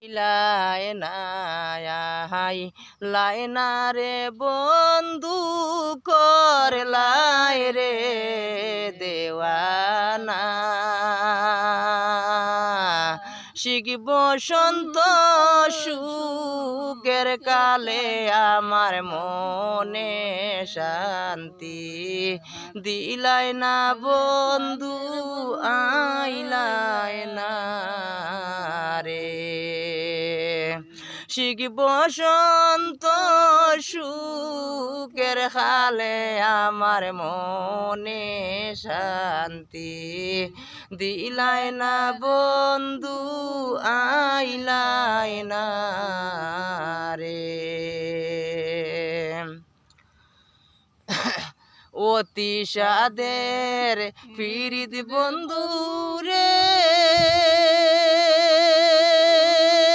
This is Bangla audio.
লায়না হাই লায়না রে বন্ধু করলাই রে দেওয়ানা শিখ বসন্ত সুখের কালে আমার মনে শান্তি দিলাই না বন্ধু আইলাই না রে শিখ বসন্ত সুখের কালে আমার মনে শান্তি দিলাই না বন্ধু আইলাই না রে অতি সাদের ফিরিত বন্ধু রে